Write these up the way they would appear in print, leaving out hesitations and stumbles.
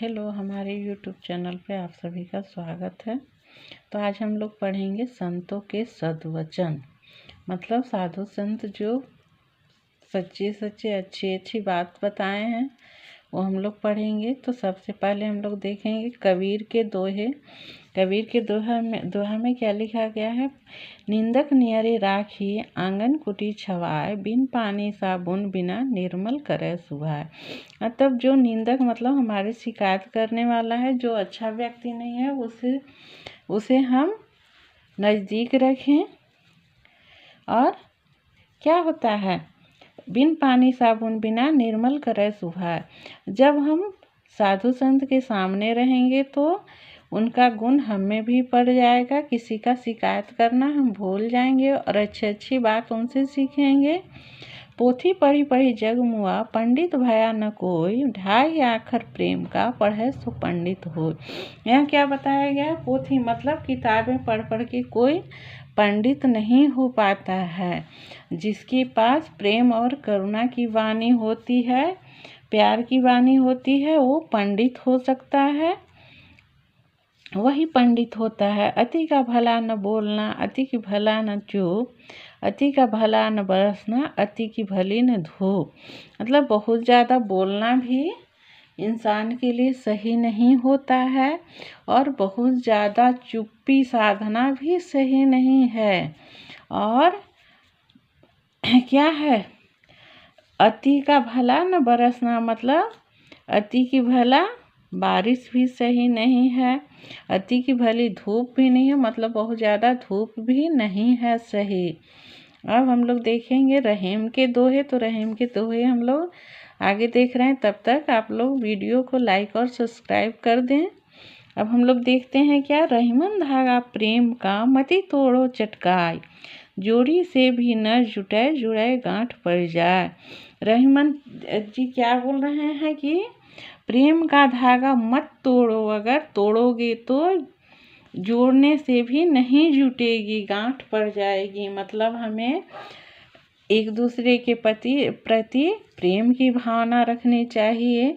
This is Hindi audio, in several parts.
हेलो, हमारे यूट्यूब चैनल पे आप सभी का स्वागत है। तो आज हम लोग पढ़ेंगे संतों के सद्वचन। मतलब साधु संत जो सच्चे सच्चे अच्छी अच्छी बात बताए हैं वो हम लोग पढ़ेंगे। तो सबसे पहले हम लोग देखेंगे कबीर के दोहे। कबीर के दोहा में क्या लिखा गया है। निंदक नियरे राखी आंगन कुटी छवाए, बिन पानी साबुन बिना निर्मल करे सुभाए। मतलब जो निंदक मतलब हमारे शिकायत करने वाला है, जो अच्छा व्यक्ति नहीं है, उसे हम नज़दीक रखें। और क्या होता है, बिन पानी साबुन बिना निर्मल करे सुभाए। जब हम साधु संत के सामने रहेंगे तो उनका गुण हमें भी पड़ जाएगा। किसी का शिकायत करना हम भूल जाएंगे और अच्छी अच्छी बात उनसे सीखेंगे। पोथी पढ़ी पढ़ी जग मुआ, पंडित भया न कोई, ढाई आखर प्रेम का पढ़े सो पंडित हो। यहाँ क्या बताया गया। पोथी मतलब किताबें पढ़ पढ़ के कोई पंडित नहीं हो पाता है। जिसके पास प्रेम और करुणा की वाणी होती है, प्यार की वाणी होती है, वो पंडित हो सकता है, वही पंडित होता है। अति का भला न बोलना, अति की भला न चूप, अति का भला न बरसना, अति की भली न धूप। मतलब बहुत ज़्यादा बोलना भी इंसान के लिए सही नहीं होता है और बहुत ज़्यादा चुप्पी साधना भी सही नहीं है। और क्या है, अति का भला न बरसना मतलब अति की भला बारिश भी सही नहीं है, अति की भली धूप भी नहीं है, मतलब बहुत ज़्यादा धूप भी नहीं है सही। अब हम लोग देखेंगे रहीम के दोहे। तो रहीम के दोहे हम लोग आगे देख रहे हैं, तब तक आप लोग वीडियो को लाइक और सब्सक्राइब कर दें। अब हम लोग देखते हैं क्या। रहीमन धागा प्रेम का मति तोड़ो चटकाई, जोड़ी से भी न जुटे जुड़े गांठ पड़ जाए। रहीमन जी क्या बोल रहे हैं कि प्रेम का धागा मत तोड़ो, अगर तोड़ोगे तो जोड़ने से भी नहीं जुटेगी, गांठ पड़ जाएगी। मतलब हमें एक दूसरे के प्रति प्रेम की भावना रखनी चाहिए।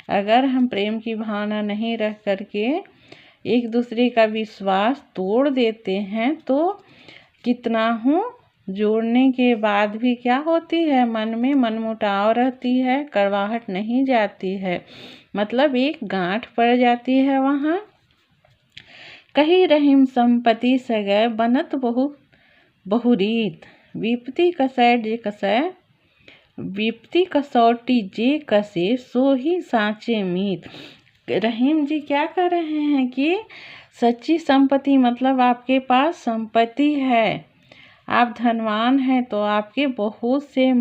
अगर हम प्रेम की भावना नहीं रख करके एक दूसरे का विश्वास तोड़ देते हैं तो कितना हो जोड़ने के बाद भी क्या होती है, मन में मनमुटाव रहती है, कड़वाहट नहीं जाती है, मतलब एक गांठ पड़ जाती है वहाँ। कही रहीम संपत्ति सगै बनत बहुरीत, विपत्ति कसै जे कसै, विपत्ति कसौटी जे कसे सो ही साँचे मीत। रहीम जी क्या कर रहे हैं कि सच्ची संपत्ति मतलब आपके पास संपत्ति है, आप धनवान हैं तो आपके बहुत से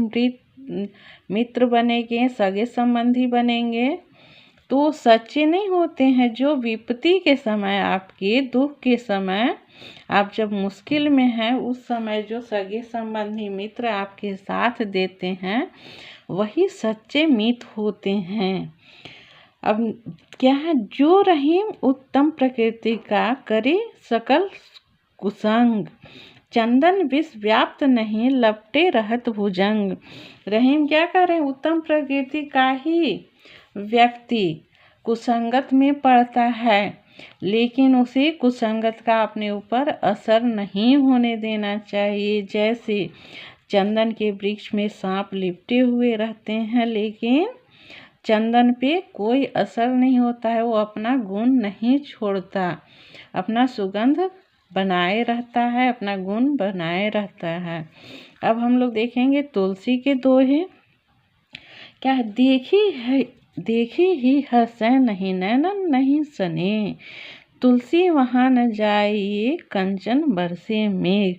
मित्र बनेंगे, सगे संबंधी बनेंगे, तो सच्चे नहीं होते हैं। जो विपत्ति के समय, आपके दुख के समय, आप जब मुश्किल में हैं, उस समय जो सगे संबंधी मित्र आपके साथ देते हैं वही सच्चे मित्र होते हैं। अब क्या है, जो रहीम उत्तम प्रकृति का करे सकल कुसंग, चंदन विष व्याप्त नहीं लपटे रहत भुजंग। रहीम क्या कर रहे हैं, उत्तम प्रकृति का ही व्यक्ति कुसंगत में पड़ता है, लेकिन उसे कुसंगत का अपने ऊपर असर नहीं होने देना चाहिए। जैसे चंदन के वृक्ष में सांप लिपटे हुए रहते हैं, लेकिन चंदन पे कोई असर नहीं होता है, वो अपना गुण नहीं छोड़ता, अपना सुगंध बनाए रहता है, अपना गुण बनाए रहता है। अब हम लोग देखेंगे तुलसी के दोहे। क्या है, देखी ही हंसे नहीं नैनन नहीं सने, तुलसी वहाँ न जाइए कंचन बरसे मेघ।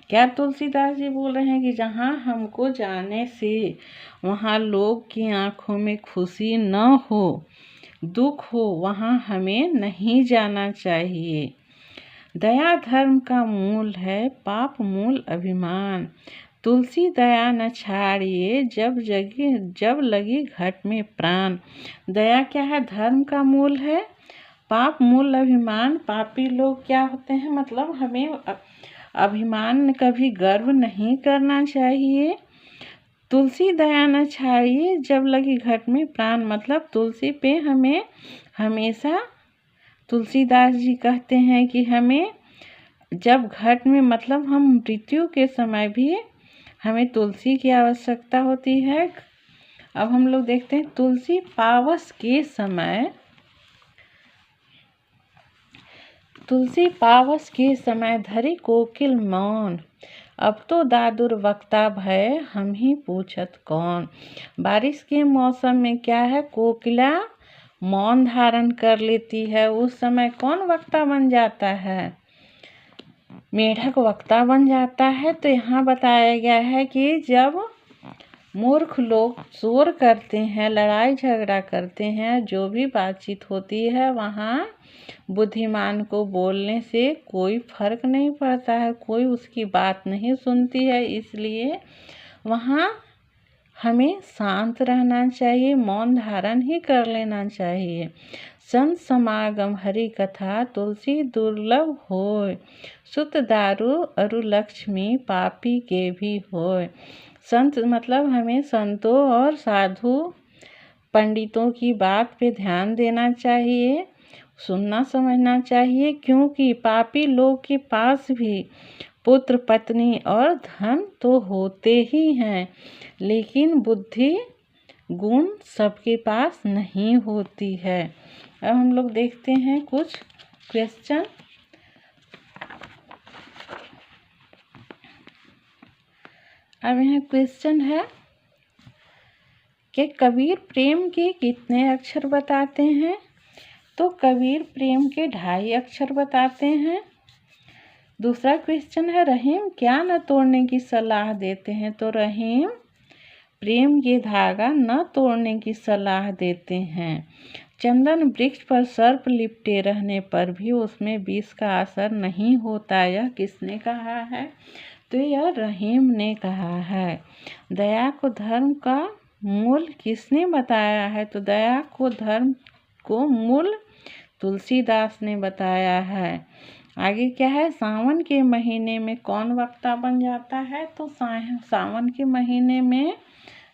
क्या तुलसीदास जी बोल रहे हैं कि जहाँ हमको जाने से वहाँ लोग की आंखों में खुशी न हो, दुख हो, वहाँ हमें नहीं जाना चाहिए। दया धर्म का मूल है, पाप मूल अभिमान, तुलसी दया न छाड़िए जब लगी घट में प्राण। दया क्या है, धर्म का मूल है, पाप मूल अभिमान। पापी लोग क्या होते हैं, मतलब हमें अभिमान कभी गर्व नहीं करना चाहिए। तुलसी दया न छाड़िए जब लगी घट में प्राण, मतलब तुलसी पे हमें हमेशा, तुलसीदास जी कहते हैं कि हमें जब घट में, मतलब हम मृत्यु के समय भी हमें तुलसी की आवश्यकता होती है। अब हम लोग देखते हैं तुलसी पावस के समय, तुलसी पावस के समय धरी कोकिल मौन, अब तो दादुर वक्ता भय हम ही पूछत कौन। बारिश के मौसम में क्या है, कोकिला मौन धारण कर लेती है। उस समय कौन वक्ता बन जाता है, मेढक वक्ता बन जाता है। तो यहाँ बताया गया है कि जब मूर्ख लोग शोर करते हैं, लड़ाई झगड़ा करते हैं, जो भी बातचीत होती है वहाँ बुद्धिमान को बोलने से कोई फर्क नहीं पड़ता है, कोई उसकी बात नहीं सुनती है। इसलिए वहाँ हमें शांत रहना चाहिए, मौन धारण ही कर लेना चाहिए। संत समागम हरि कथा तुलसी दुर्लभ होय, सुत दारू अरु लक्ष्मी पापी के भी होय। संत मतलब हमें संतों और साधु पंडितों की बात पे ध्यान देना चाहिए, सुनना समझना चाहिए, क्योंकि पापी लोग के पास भी पुत्र पत्नी और धन तो होते ही हैं, लेकिन बुद्धि गुण सबके पास नहीं होती है। अब हम लोग देखते हैं कुछ क्वेश्चन। अब यहाँ क्वेश्चन है कि कबीर प्रेम के कितने अक्षर बताते हैं, तो कबीर प्रेम के 2.5 अक्षर बताते हैं। दूसरा क्वेश्चन है रहीम क्या न तोड़ने की सलाह देते हैं, तो रहीम प्रेम के धागा न तोड़ने की सलाह देते हैं। चंदन वृक्ष पर सर्प लिपटे रहने पर भी उसमें विष का असर नहीं होता, यह किसने कहा है, तो यह रहीम ने कहा है। दया को धर्म का मूल किसने बताया है, तो दया को धर्म को मूल तुलसीदास ने बताया है। आगे क्या है, सावन के महीने में कौन वक्ता बन जाता है, तो सावन के महीने में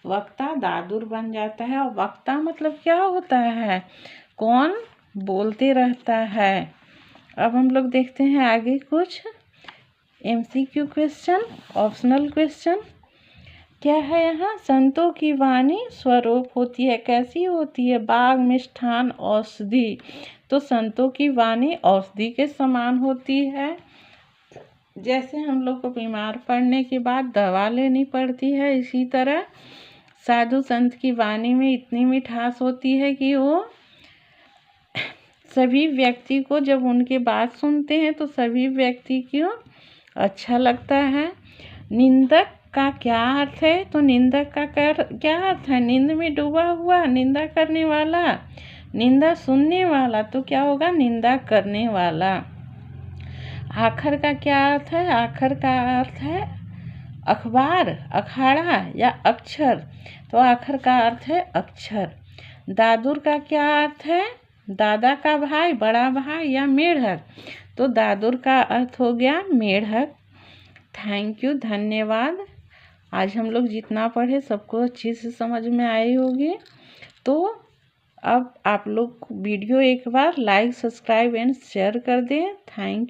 वक्ता दादुर बन जाता है। और वक्ता मतलब क्या होता है, कौन बोलते रहता है। अब हम लोग देखते हैं आगे कुछ MCQ क्वेश्चन, ऑप्शनल क्वेश्चन। क्या है यहाँ, संतों की वाणी स्वरूप होती है, कैसी होती है, बाग मिष्ठान औषधि, तो संतों की वाणी औषधि के समान होती है। जैसे हम लोग को बीमार पड़ने के बाद दवा लेनी पड़ती है, इसी तरह साधु संत की वाणी में इतनी मिठास होती है कि वो सभी व्यक्ति को, जब उनकी बात सुनते हैं तो सभी व्यक्ति को अच्छा लगता है। निंदक का क्या अर्थ है, तो निंदक का क्या अर्थ है, नींद में डूबा हुआ, निंदा करने वाला, निंदा सुनने वाला, तो क्या होगा, निंदा करने वाला। आखर का क्या अर्थ है, आखर का अर्थ है अखबार, अखाड़ा या अक्षर, तो आखर का अर्थ है अक्षर। दादुर का क्या अर्थ है, दादा का भाई, बड़ा भाई या मेढक, तो दादुर का अर्थ हो गया मेढक। थैंक यू, धन्यवाद। आज हम लोग जितना पढ़े सबको अच्छे से समझ में आई होगी। तो अब आप लोग वीडियो एक बार लाइक, सब्सक्राइब एंड शेयर कर दें। थैंक